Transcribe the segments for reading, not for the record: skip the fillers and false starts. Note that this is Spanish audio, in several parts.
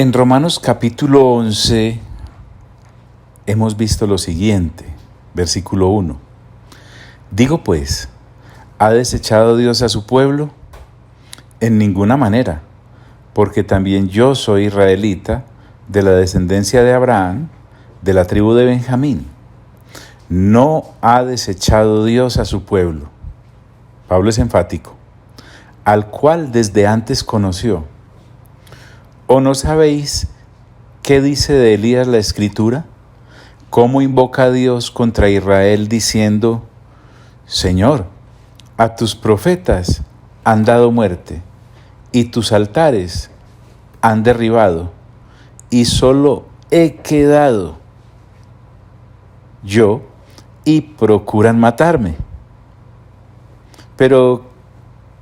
En Romanos capítulo 11 hemos visto lo siguiente, versículo 1. Digo pues, ¿ha desechado Dios a su pueblo? En ninguna manera, porque también yo soy israelita, de la descendencia de Abraham, de la tribu de Benjamín. No ha desechado Dios a su pueblo. Pablo es enfático, al cual desde antes conoció. ¿O no sabéis qué dice de Elías la Escritura? ¿Cómo invoca a Dios contra Israel diciendo, Señor, a tus profetas han dado muerte, y tus altares han derribado, y solo he quedado yo, y procuran matarme? Pero,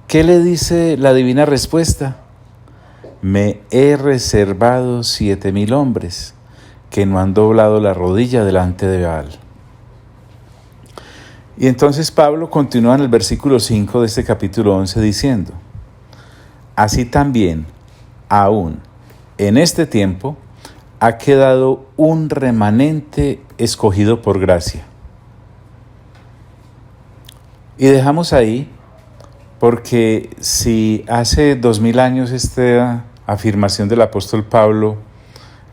¿qué le dice la divina respuesta? Me he reservado 7,000 hombres que no han doblado la rodilla delante de Baal. Y entonces Pablo continúa en el versículo 5 de este capítulo 11 diciendo, así también, aún en este tiempo, ha quedado un remanente escogido por gracia. Y dejamos ahí porque si hace 2000 años esta afirmación del apóstol Pablo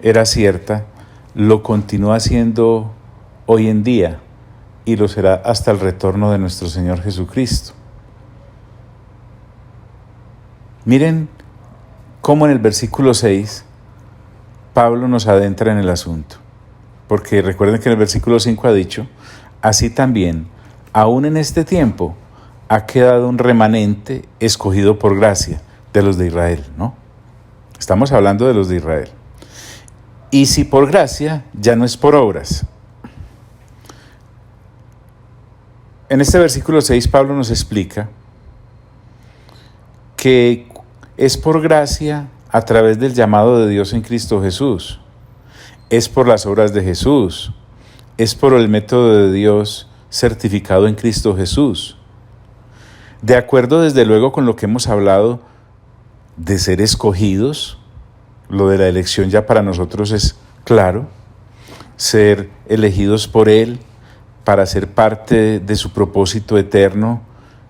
era cierta, lo continúa siendo hoy en día y lo será hasta el retorno de nuestro Señor Jesucristo. Miren cómo en el versículo 6 Pablo nos adentra en el asunto, porque recuerden que en el versículo 5 ha dicho, así también, aún en este tiempo, ha quedado un remanente escogido por gracia de los de Israel, ¿no? Estamos hablando de los de Israel. Y si por gracia, ya no es por obras. En este versículo 6 Pablo nos explica que es por gracia a través del llamado de Dios en Cristo Jesús. Es por las obras de Jesús. Es por el método de Dios certificado en Cristo Jesús. De acuerdo desde luego con lo que hemos hablado de ser escogidos, lo de la elección ya para nosotros es claro, ser elegidos por Él para ser parte de su propósito eterno,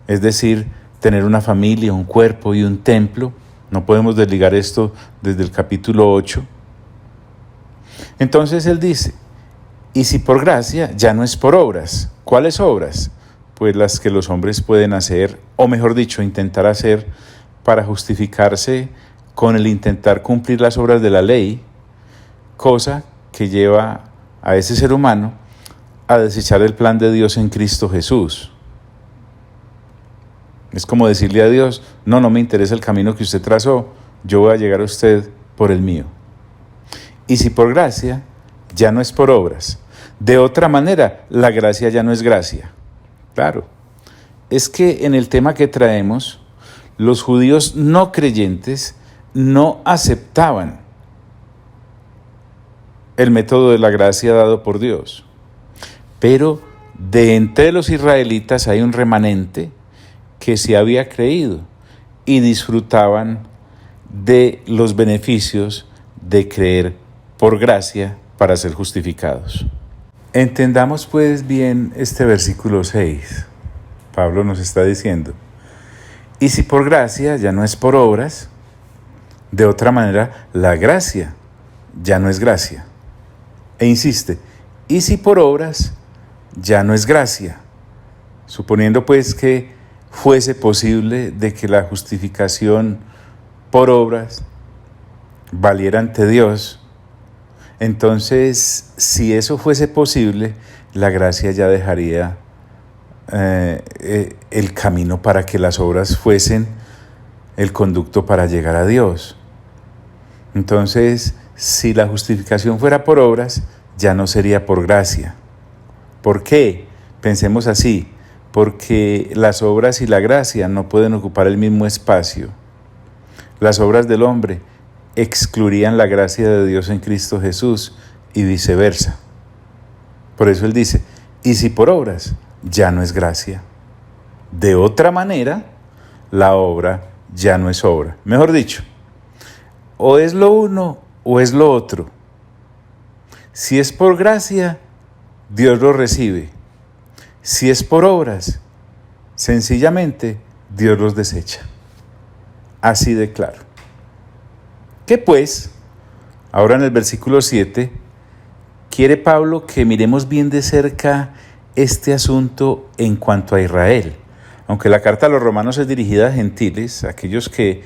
es decir, tener una familia, un cuerpo y un templo. No podemos desligar esto desde el capítulo 8. Entonces él dice, y si por gracia, ya no es por obras. ¿Cuáles obras? Pues las que los hombres pueden hacer, o mejor dicho, intentar hacer para justificarse con el intentar cumplir las obras de la ley, cosa que lleva a ese ser humano a desechar el plan de Dios en Cristo Jesús. Es como decirle a Dios, no me interesa el camino que usted trazó, yo voy a llegar a usted por el mío. Y si por gracia, ya no es por obras. De otra manera, la gracia ya no es gracia. Claro, es que en el tema que traemos, los judíos no creyentes no aceptaban el método de la gracia dado por Dios. Pero de entre los israelitas hay un remanente que sí había creído y disfrutaban de los beneficios de creer por gracia para ser justificados. Entendamos pues bien este versículo 6. Pablo nos está diciendo, y si por gracia ya no es por obras, de otra manera la gracia ya no es gracia. E insiste, y si por obras ya no es gracia. Suponiendo pues que fuese posible de que la justificación por obras valiera ante Dios, entonces, si eso fuese posible, la gracia ya dejaría el camino para que las obras fuesen el conducto para llegar a Dios. Entonces, si la justificación fuera por obras, ya no sería por gracia. ¿Por qué? Pensemos así, porque las obras y la gracia no pueden ocupar el mismo espacio. Las obras del hombre excluirían la gracia de Dios en Cristo Jesús y viceversa. Por eso él dice, y si por obras, ya no es gracia. De otra manera, la obra ya no es obra. Mejor dicho, o es lo uno o es lo otro. Si es por gracia, Dios lo recibe. Si es por obras, sencillamente Dios los desecha. Así de claro. ¿Qué pues? Ahora en el versículo 7, quiere Pablo que miremos bien de cerca este asunto en cuanto a Israel. Aunque la carta a los romanos es dirigida a gentiles, aquellos que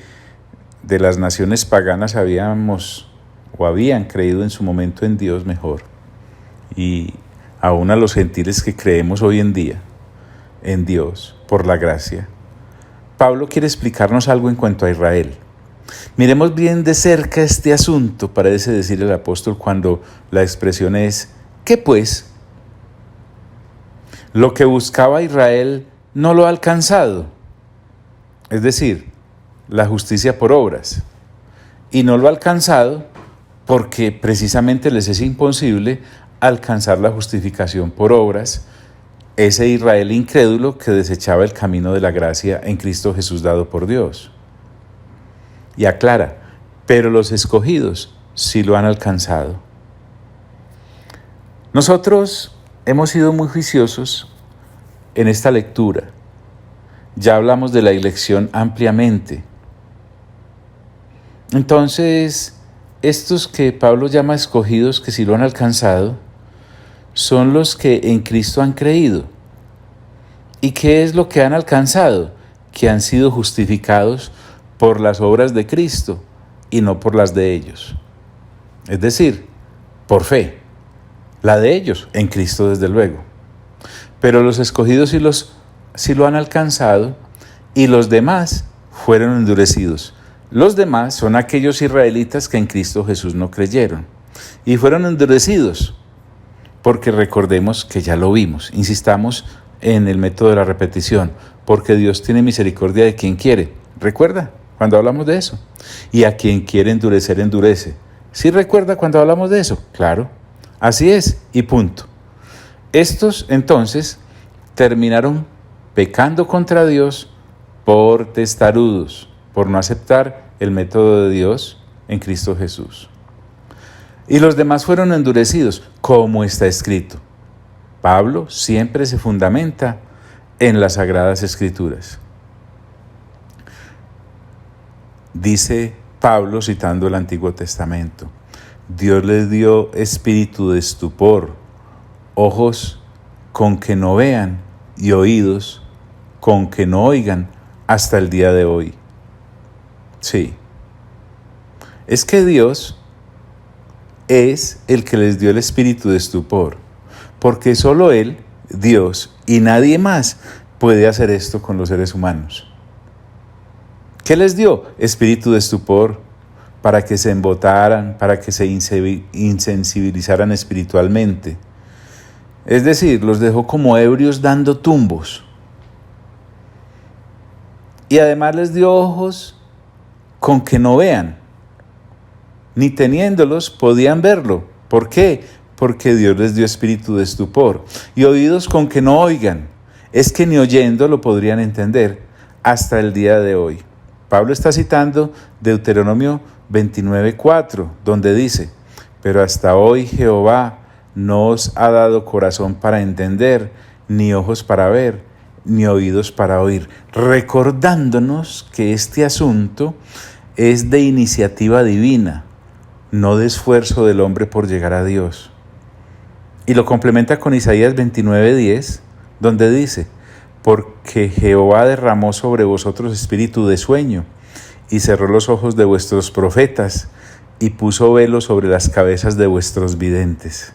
de las naciones paganas habían creído en su momento en Dios mejor, y aún a los gentiles que creemos hoy en día en Dios por la gracia, Pablo quiere explicarnos algo en cuanto a Israel. Miremos bien de cerca este asunto, parece decir el apóstol cuando la expresión es, ¿qué pues? Lo que buscaba Israel no lo ha alcanzado, es decir, la justicia por obras, y no lo ha alcanzado porque precisamente les es imposible alcanzar la justificación por obras, ese Israel incrédulo que desechaba el camino de la gracia en Cristo Jesús dado por Dios. Y aclara, pero los escogidos sí lo han alcanzado. Nosotros hemos sido muy juiciosos en esta lectura. Ya hablamos de la elección ampliamente. Entonces, estos que Pablo llama escogidos, que sí lo han alcanzado, son los que en Cristo han creído. ¿Y qué es lo que han alcanzado? Que han sido justificados por las obras de Cristo y no por las de ellos. Es decir, por fe. La de ellos, en Cristo desde luego. Pero los escogidos sí lo han alcanzado y los demás fueron endurecidos. Los demás son aquellos israelitas que en Cristo Jesús no creyeron y fueron endurecidos porque recordemos que ya lo vimos. Insistamos en el método de la repetición, porque Dios tiene misericordia de quien quiere. ¿Recuerda cuando hablamos de eso? Y a quien quiere endurecer, endurece. ¿Sí recuerda cuando hablamos de eso? Claro, así es y punto. Estos entonces terminaron pecando contra Dios por testarudos, por no aceptar el método de Dios en Cristo Jesús. Y los demás fueron endurecidos, como está escrito. Pablo siempre se fundamenta en las Sagradas Escrituras. Dice Pablo, citando el Antiguo Testamento, Dios les dio espíritu de estupor, ojos con que no vean y oídos con que no oigan hasta el día de hoy. Sí, es que Dios es el que les dio el espíritu de estupor, porque solo Él, Dios, y nadie más puede hacer esto con los seres humanos. ¿Qué les dio? Espíritu de estupor, para que se embotaran, para que se insensibilizaran espiritualmente. Es decir, los dejó como ebrios dando tumbos. Y además les dio ojos con que no vean, ni teniéndolos podían verlo. ¿Por qué? Porque Dios les dio espíritu de estupor. Y oídos con que no oigan, es que ni oyendo lo podrían entender hasta el día de hoy. Pablo está citando Deuteronomio 29:4, donde dice, pero hasta hoy Jehová no os ha dado corazón para entender, ni ojos para ver, ni oídos para oír, recordándonos que este asunto es de iniciativa divina, no de esfuerzo del hombre por llegar a Dios. Y lo complementa con Isaías 29:10, donde dice, porque Jehová derramó sobre vosotros espíritu de sueño, y cerró los ojos de vuestros profetas, y puso velo sobre las cabezas de vuestros videntes.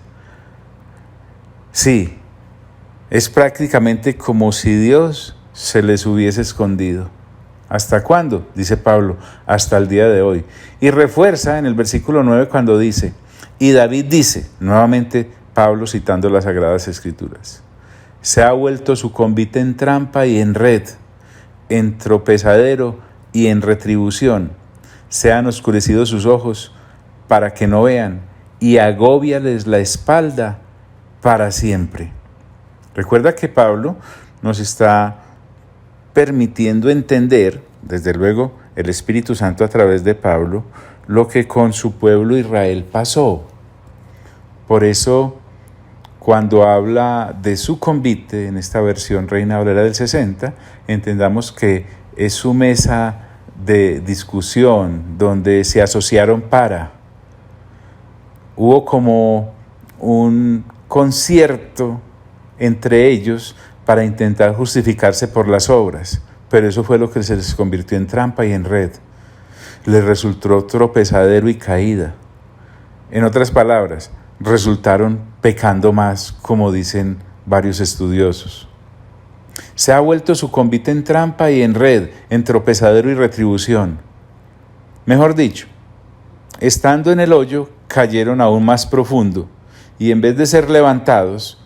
Sí, es prácticamente como si Dios se les hubiese escondido. ¿Hasta cuándo? Dice Pablo, hasta el día de hoy. Y refuerza en el versículo 9 cuando dice, y David dice, nuevamente Pablo citando las Sagradas Escrituras, se ha vuelto su convite en trampa y en red, en tropezadero y en retribución. Se han oscurecido sus ojos para que no vean, y agóbiales la espalda para siempre. Recuerda que Pablo nos está permitiendo entender, desde luego el Espíritu Santo a través de Pablo, lo que con su pueblo Israel pasó. Por eso, cuando habla de su convite, en esta versión Reina Valera del 60, entendamos que es su mesa de discusión donde se asociaron hubo como un concierto entre ellos para intentar justificarse por las obras, pero eso fue lo que se les convirtió en trampa y en red. Les resultó tropezadero y caída. En otras palabras, resultaron pecando más, como dicen varios estudiosos. Se ha vuelto su convite en trampa y en red, en tropezadero y retribución. Mejor dicho, estando en el hoyo, cayeron aún más profundo, y en vez de ser levantados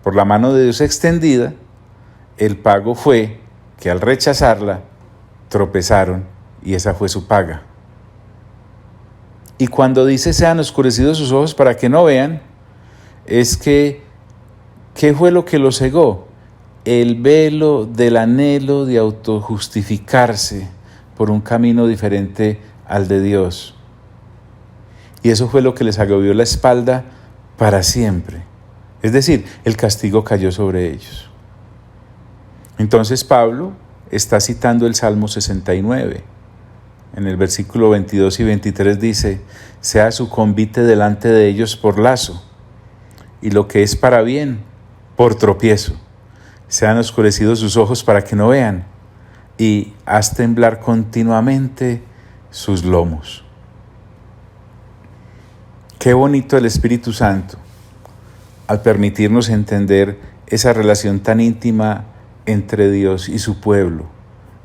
por la mano de Dios extendida, el pago fue que al rechazarla, tropezaron, y esa fue su paga. Y cuando dice sean oscurecidos sus ojos para que no vean, es que, ¿qué fue lo que los cegó? El velo del anhelo de autojustificarse por un camino diferente al de Dios. Y eso fue lo que les agobió la espalda para siempre. Es decir, el castigo cayó sobre ellos. Entonces Pablo está citando el Salmo 69. En el versículo 22 y 23 dice, sea su convite delante de ellos por lazo, y lo que es para bien, por tropiezo. Sean oscurecidos sus ojos para que no vean, y haz temblar continuamente sus lomos. Qué bonito el Espíritu Santo, al permitirnos entender esa relación tan íntima entre Dios y su pueblo.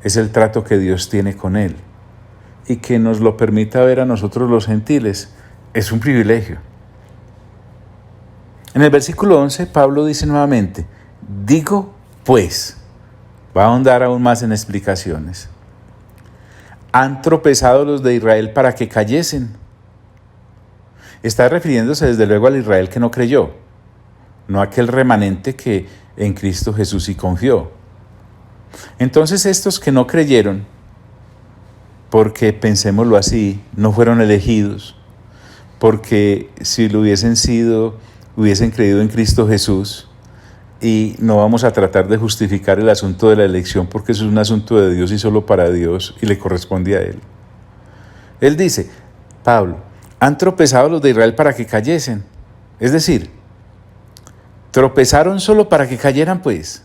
Es el trato que Dios tiene con él. Y que nos lo permita ver a nosotros los gentiles, es un privilegio. En el versículo 11, Pablo dice nuevamente, digo pues, va a ahondar aún más en explicaciones. Han tropezado los de Israel para que cayesen. Está refiriéndose desde luego al Israel que no creyó, no a aquel remanente que en Cristo Jesús sí confió. Entonces estos que no creyeron, porque pensémoslo así, no fueron elegidos, porque si lo hubiesen sido, hubiesen creído en Cristo Jesús, y no vamos a tratar de justificar el asunto de la elección, porque eso es un asunto de Dios y solo para Dios, y le corresponde a Él. Él dice, Pablo, han tropezado los de Israel para que cayesen, es decir, tropezaron solo para que cayeran pues,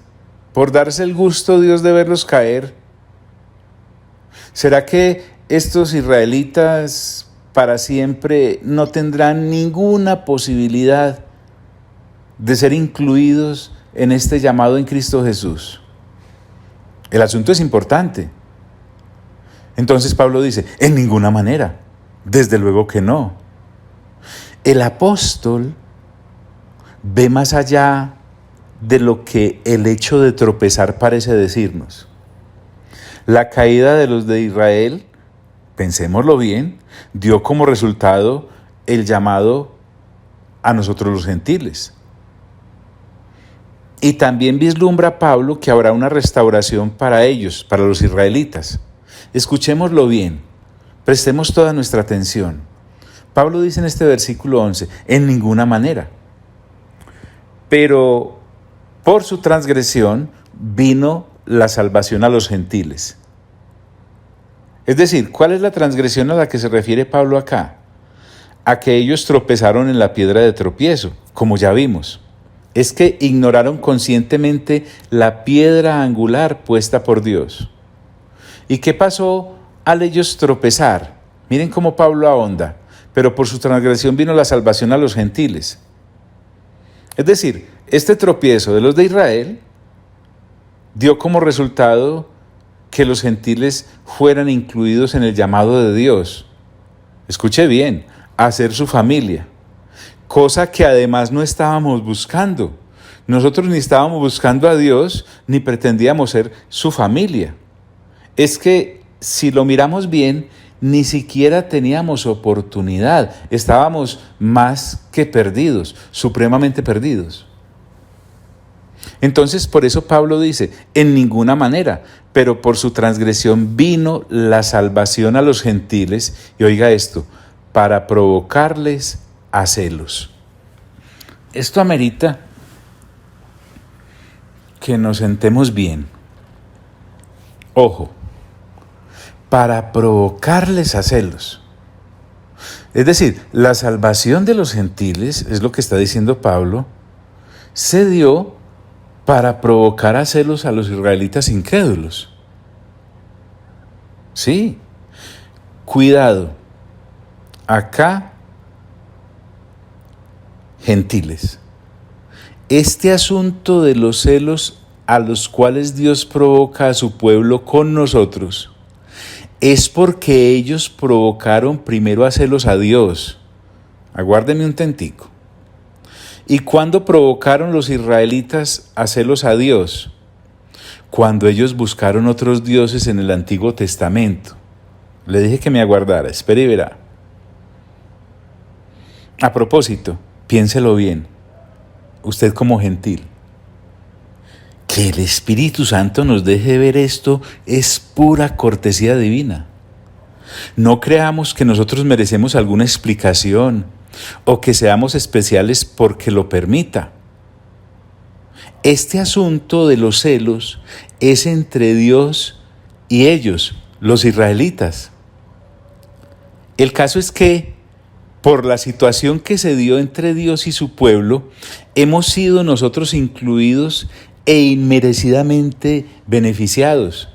por darse el gusto Dios de verlos caer. ¿Será que estos israelitas para siempre no tendrán ninguna posibilidad de ser incluidos en este llamado en Cristo Jesús? El asunto es importante. Entonces Pablo dice, en ninguna manera, desde luego que no. El apóstol ve más allá de lo que el hecho de tropezar parece decirnos. La caída de los de Israel, pensémoslo bien, dio como resultado el llamado a nosotros los gentiles. Y también vislumbra Pablo que habrá una restauración para ellos, para los israelitas. Escuchémoslo bien, prestemos toda nuestra atención. Pablo dice en este versículo 11, en ninguna manera. Pero por su transgresión vino la salvación a los gentiles. Es decir, ¿cuál es la transgresión a la que se refiere Pablo acá? A que ellos tropezaron en la piedra de tropiezo, como ya vimos. Es que ignoraron conscientemente la piedra angular puesta por Dios. ¿Y qué pasó al ellos tropezar? Miren cómo Pablo ahonda. Pero por su transgresión vino la salvación a los gentiles. Es decir, este tropiezo de los de Israel dio como resultado que los gentiles fueran incluidos en el llamado de Dios. Escuche bien, a ser su familia. Cosa que además no estábamos buscando. Nosotros ni estábamos buscando a Dios, ni pretendíamos ser su familia. Es que si lo miramos bien, ni siquiera teníamos oportunidad. Estábamos más que perdidos, supremamente perdidos. Entonces, por eso Pablo dice, en ninguna manera, pero por su transgresión vino la salvación a los gentiles, y oiga esto, para provocarles a celos. Esto amerita que nos sentemos bien. Ojo, para provocarles a celos. Es decir, la salvación de los gentiles, es lo que está diciendo Pablo, se dio para provocar a celos a los israelitas incrédulos. Sí, cuidado, acá, gentiles. Este asunto de los celos a los cuales Dios provoca a su pueblo con nosotros, es porque ellos provocaron primero a celos a Dios. Aguárdeme un tentico. ¿Y cuándo provocaron los israelitas a celos a Dios? Cuando ellos buscaron otros dioses en el Antiguo Testamento. Le dije que me aguardara, espere y verá. A propósito, piénselo bien, usted como gentil. Que el Espíritu Santo nos deje ver esto es pura cortesía divina. No creamos que nosotros merecemos alguna explicación o que seamos especiales porque lo permita. Este asunto de los celos es entre Dios y ellos, los israelitas. El caso es que, por la situación que se dio entre Dios y su pueblo, hemos sido nosotros incluidos e inmerecidamente beneficiados.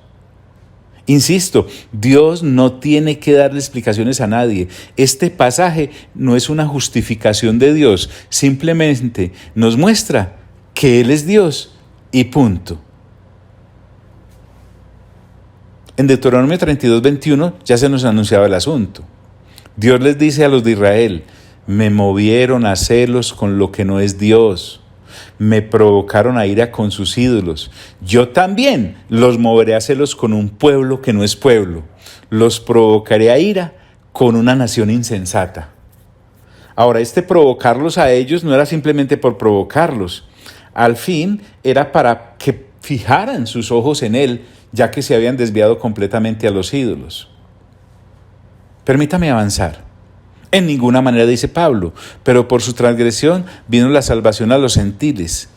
Insisto, Dios no tiene que darle explicaciones a nadie. Este pasaje no es una justificación de Dios, simplemente nos muestra que Él es Dios y punto. En Deuteronomio 32:21 ya se nos anunciaba el asunto. Dios les dice a los de Israel, me movieron a celos con lo que no es Dios. Me provocaron a ira con sus ídolos. Yo también los moveré a celos con un pueblo que no es pueblo. Los provocaré a ira con una nación insensata. Ahora, este provocarlos a ellos no era simplemente por provocarlos. Al fin, era para que fijaran sus ojos en Él, ya que se habían desviado completamente a los ídolos. Permítame avanzar. En ninguna manera, dice Pablo, pero por su transgresión vino la salvación a los gentiles,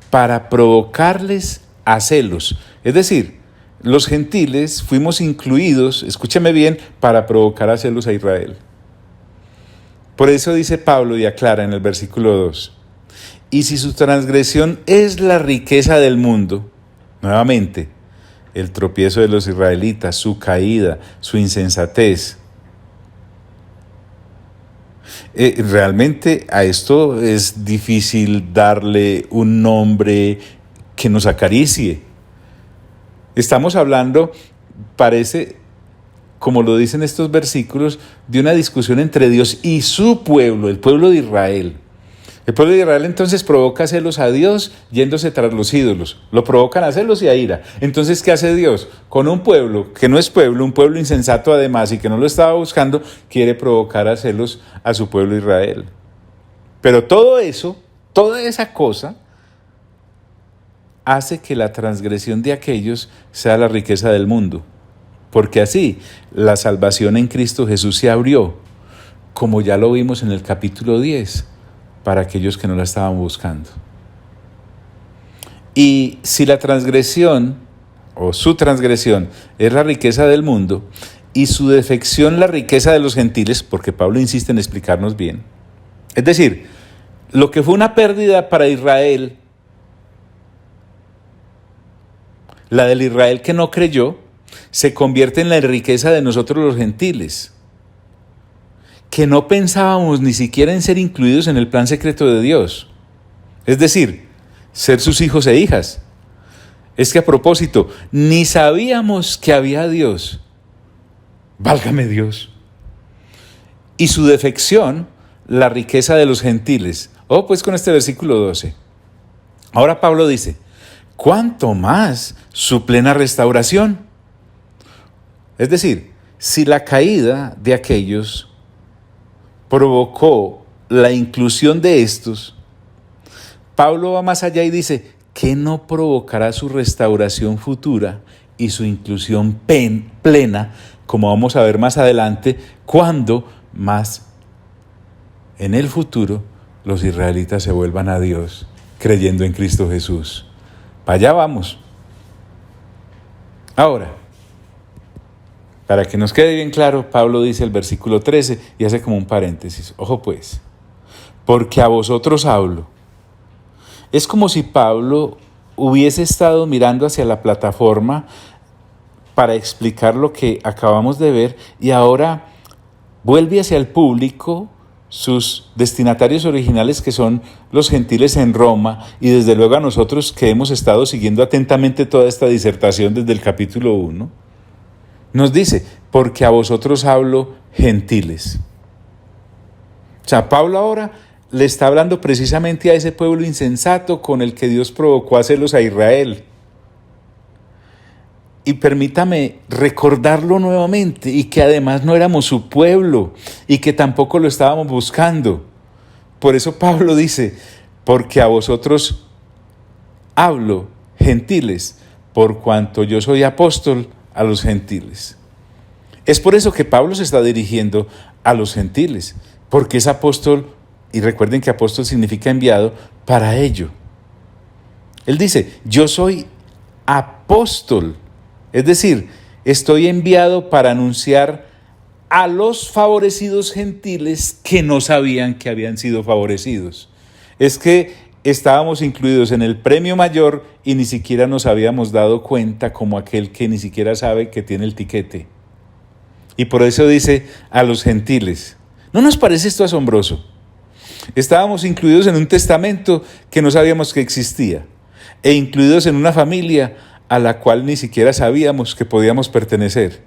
para provocarles a celos. Es decir, los gentiles fuimos incluidos, escúcheme bien, para provocar a celos a Israel. Por eso dice Pablo y aclara en el versículo 2, y si su transgresión es la riqueza del mundo, nuevamente, el tropiezo de los israelitas, su caída, su insensatez, realmente a esto es difícil darle un nombre que nos acaricie. Estamos hablando, parece, como lo dicen estos versículos, de una discusión entre Dios y su pueblo, el pueblo de Israel. El pueblo de Israel entonces provoca celos a Dios yéndose tras los ídolos. Lo provocan a celos y a ira. Entonces, ¿qué hace Dios? Con un pueblo que no es pueblo, un pueblo insensato además y que no lo estaba buscando, quiere provocar a celos a su pueblo Israel. Pero todo eso, toda esa cosa, hace que la transgresión de aquellos sea la riqueza del mundo. Porque así, la salvación en Cristo Jesús se abrió, como ya lo vimos en el capítulo 10, para aquellos que no la estaban buscando. Y si la transgresión, o su transgresión, es la riqueza del mundo, y su defección la riqueza de los gentiles, porque Pablo insiste en explicarnos bien, es decir, lo que fue una pérdida para Israel, la del Israel que no creyó, se convierte en la riqueza de nosotros los gentiles, que no pensábamos ni siquiera en ser incluidos en el plan secreto de Dios. Es decir, ser sus hijos e hijas. Es que a propósito, ni sabíamos que había Dios. Válgame Dios. Y su defección, la riqueza de los gentiles. Pues con este versículo 12. Ahora Pablo dice, ¿cuánto más su plena restauración? Es decir, si la caída de aquellos provocó la inclusión de estos, Pablo va más allá y dice, ¿qué no provocará su restauración futura y su inclusión plena, como vamos a ver más adelante, cuando más en el futuro los israelitas se vuelvan a Dios creyendo en Cristo Jesús? Para allá vamos. Ahora, para que nos quede bien claro, Pablo dice el versículo 13 y hace como un paréntesis. Ojo pues, porque a vosotros hablo. Es como si Pablo hubiese estado mirando hacia la plataforma para explicar lo que acabamos de ver y ahora vuelve hacia el público, sus destinatarios originales, que son los gentiles en Roma, y desde luego a nosotros que hemos estado siguiendo atentamente toda esta disertación desde el capítulo 1, nos dice, porque a vosotros hablo gentiles. O sea, Pablo ahora le está hablando precisamente a ese pueblo insensato con el que Dios provocó a celos a Israel. Y permítame recordarlo nuevamente, y que además no éramos su pueblo, y que tampoco lo estábamos buscando. Por eso Pablo dice, porque a vosotros hablo, gentiles, por cuanto yo soy apóstol a los gentiles. Es por eso que Pablo se está dirigiendo a los gentiles, porque es apóstol, y recuerden que apóstol significa enviado, para ello. Él dice, yo soy apóstol. Es decir, estoy enviado para anunciar a los favorecidos gentiles que no sabían que habían sido favorecidos. Es que estábamos incluidos en el premio mayor y ni siquiera nos habíamos dado cuenta, como aquel que ni siquiera sabe que tiene el tiquete. Y por eso dice a los gentiles. ¿No nos parece esto asombroso? Estábamos incluidos en un testamento que no sabíamos que existía, e incluidos en una familia a la cual ni siquiera sabíamos que podíamos pertenecer.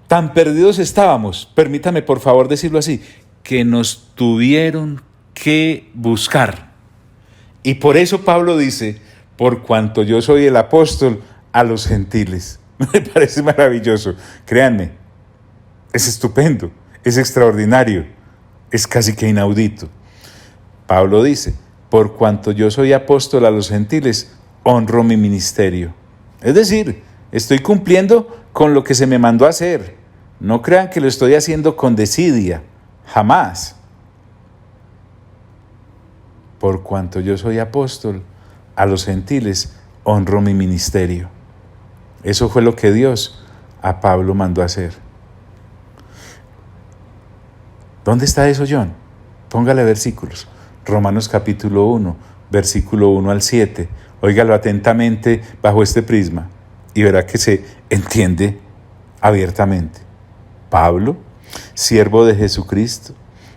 Tan perdidos estábamos, permítame por favor decirlo así, que nos tuvieron que buscar. Y por eso Pablo dice, por cuanto yo soy el apóstol a los gentiles. Me parece maravilloso, créanme, es estupendo, es extraordinario, es casi que inaudito. Pablo dice, por cuanto yo soy apóstol a los gentiles, honro mi ministerio. Es decir, estoy cumpliendo con lo que se me mandó a hacer. No crean que lo estoy haciendo con desidia, jamás. Por cuanto yo soy apóstol a los gentiles, honro mi ministerio. Eso fue lo que Dios a Pablo mandó a hacer. ¿Dónde está eso, John? Póngale versículos. Romanos capítulo 1, versículo 1 al 7. Óigalo atentamente bajo este prisma y verá que se entiende abiertamente. Pablo, siervo de Jesucristo,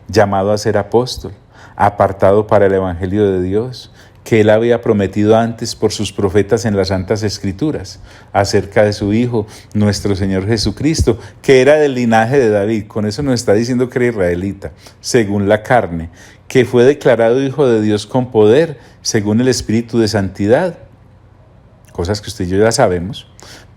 llamado a ser apóstol, apartado para el evangelio de Dios, que él había prometido antes por sus profetas en las Santas Escrituras, acerca de su Hijo, nuestro Señor Jesucristo, que era del linaje de David. Con eso nos está diciendo que era israelita, según la carne, que fue declarado Hijo de Dios con poder, según el Espíritu de Santidad, cosas que usted y yo ya sabemos,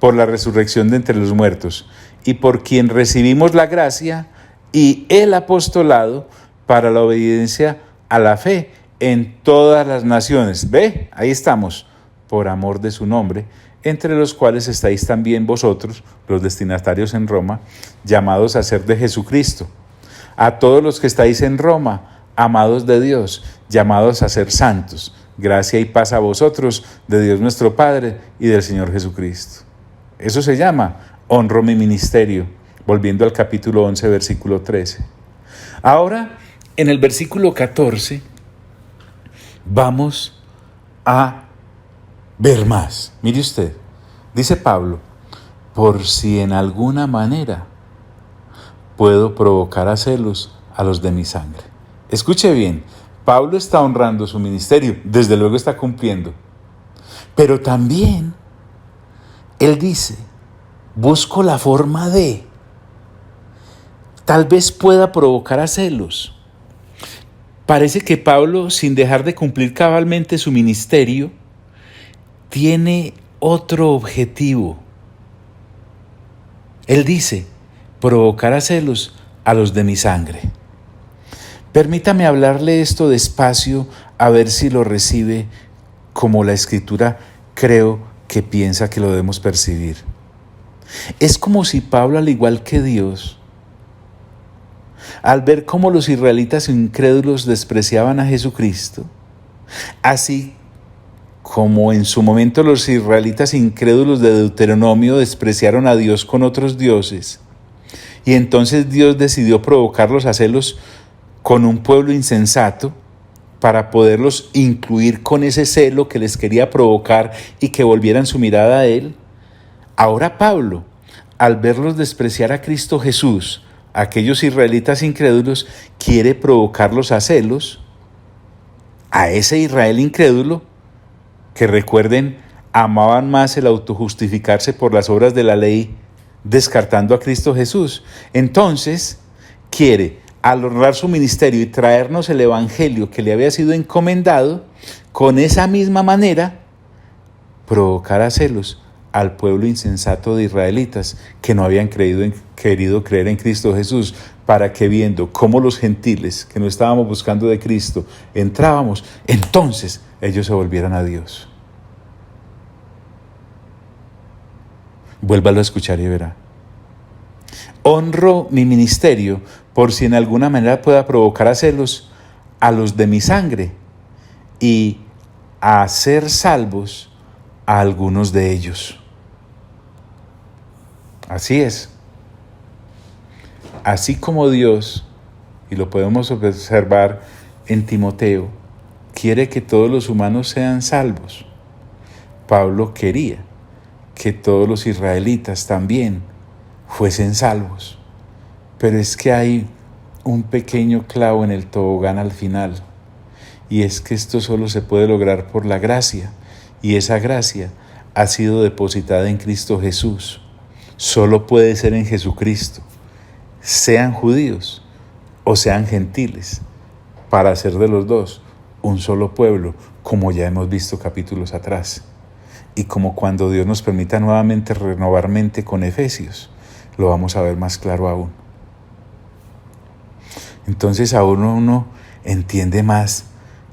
por la resurrección de entre los muertos, y por quien recibimos la gracia y el apostolado para la obediencia a la fe en todas las naciones. Ve, ahí estamos, por amor de su nombre, entre los cuales estáis también vosotros, los destinatarios en Roma, llamados a ser de Jesucristo. A todos los que estáis en Roma, amados de Dios, llamados a ser santos, gracia y paz a vosotros, de Dios nuestro Padre y del Señor Jesucristo. Eso se llama honro mi ministerio, volviendo al capítulo 11, versículo 13. Ahora, en el versículo 14, vamos a ver más. Mire usted, dice Pablo, por si en alguna manera puedo provocar a celos a los de mi sangre. Escuche bien, Pablo está honrando su ministerio, desde luego está cumpliendo, pero también él dice, busco la forma de, tal vez pueda provocar a celos. Parece que Pablo, sin dejar de cumplir cabalmente su ministerio, tiene otro objetivo. Él dice, provocar a celos a los de mi sangre. Permítame hablarle esto despacio, a ver si lo recibe como la Escritura creo que piensa que lo debemos percibir. Es como si Pablo, al igual que Dios, al ver cómo los israelitas incrédulos despreciaban a Jesucristo, así como en su momento los israelitas incrédulos de Deuteronomio despreciaron a Dios con otros dioses, y entonces Dios decidió provocarlos a celos con un pueblo insensato para poderlos incluir con ese celo que les quería provocar y que volvieran su mirada a Él. Ahora Pablo, al verlos despreciar a Cristo Jesús, aquellos israelitas incrédulos, quiere provocarlos a celos, a ese Israel incrédulo, que recuerden, amaban más el autojustificarse por las obras de la ley, descartando a Cristo Jesús. Entonces, quiere, al honrar su ministerio y traernos el evangelio que le había sido encomendado, con esa misma manera, provocar a celos al pueblo insensato de israelitas que no habían querido creer en Cristo Jesús, para que viendo cómo los gentiles que no estábamos buscando de Cristo entrábamos, entonces ellos se volvieran a Dios. Vuélvalo a escuchar y verá. Honro mi ministerio por si en alguna manera pueda provocar a celos a los de mi sangre y a hacer salvos a algunos de ellos. Así es. Así como Dios, y lo podemos observar en Timoteo, quiere que todos los humanos sean salvos, Pablo quería que todos los israelitas también fuesen salvos. Pero es que hay un pequeño clavo en el tobogán al final, y es que esto solo se puede lograr por la gracia, y esa gracia ha sido depositada en Cristo Jesús. Solo puede ser en Jesucristo, sean judíos o sean gentiles, para hacer de los dos un solo pueblo, como ya hemos visto capítulos atrás. Y como cuando Dios nos permita nuevamente renovar mente con Efesios, lo vamos a ver más claro aún. Entonces aún uno entiende más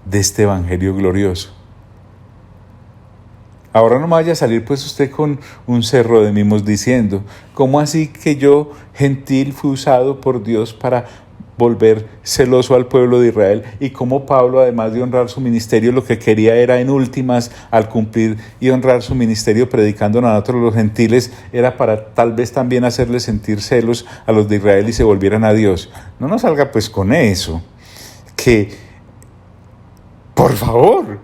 de este evangelio glorioso. Ahora no me vaya a salir pues usted con un cerro de mimos diciendo, ¿cómo así que yo, gentil, fui usado por Dios para volver celoso al pueblo de Israel? Y cómo Pablo, además de honrar su ministerio, lo que quería era en últimas, al cumplir y honrar su ministerio predicando a nosotros los gentiles, era para tal vez también hacerles sentir celos a los de Israel y se volvieran a Dios. No nos salga pues con eso, que por favor,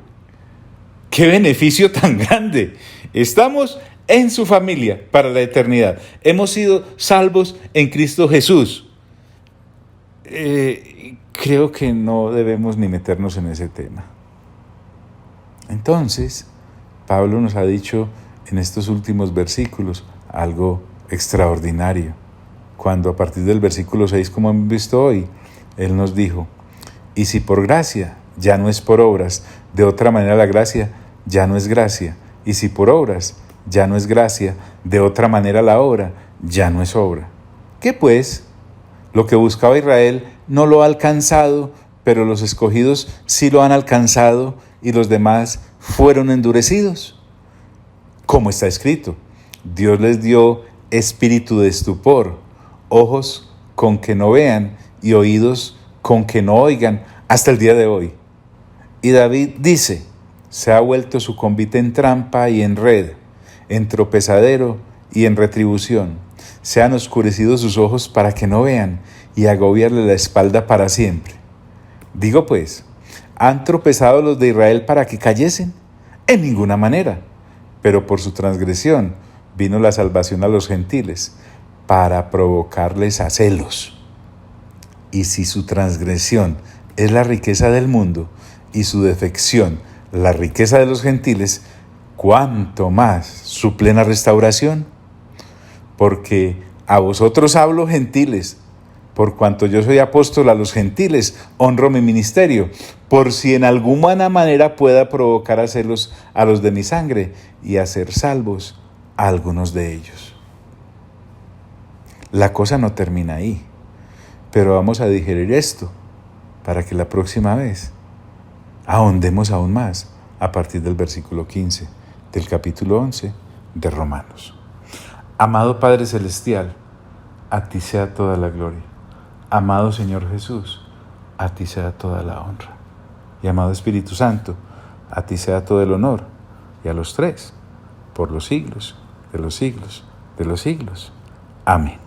¡qué beneficio tan grande! Estamos en su familia para la eternidad. Hemos sido salvos en Cristo Jesús. Creo que no debemos ni meternos en ese tema. Entonces, Pablo nos ha dicho en estos últimos versículos algo extraordinario. Cuando a partir del versículo 6, como hemos visto hoy, él nos dijo, y si por gracia, ya no es por obras, de otra manera la gracia ya no es gracia, y si por obras ya no es gracia, de otra manera la obra ya no es obra. ¿Qué pues? Lo que buscaba Israel no lo ha alcanzado, pero los escogidos sí lo han alcanzado y los demás fueron endurecidos. Como está escrito, Dios les dio espíritu de estupor, ojos con que no vean y oídos con que no oigan hasta el día de hoy. Y David dice, se ha vuelto su convite en trampa y en red, en tropezadero y en retribución. Se han oscurecido sus ojos para que no vean y agobiarle la espalda para siempre. Digo pues, ¿han tropezado los de Israel para que cayesen? En ninguna manera. Pero por su transgresión vino la salvación a los gentiles, para provocarles a celos. Y si su transgresión es la riqueza del mundo y su defección la riqueza de los gentiles, ¿cuánto más su plena restauración? Porque a vosotros hablo, gentiles, por cuanto yo soy apóstol a los gentiles, honro mi ministerio, por si en alguna manera pueda provocar a celos a los de mi sangre y hacer salvos a algunos de ellos. La cosa no termina ahí, pero vamos a digerir esto para que la próxima vez ahondemos aún más a partir del versículo 15 del capítulo 11 de Romanos. Amado Padre Celestial, a ti sea toda la gloria. Amado Señor Jesús, a ti sea toda la honra. Y amado Espíritu Santo, a ti sea todo el honor, y a los tres, por los siglos de los siglos de los siglos. Amén.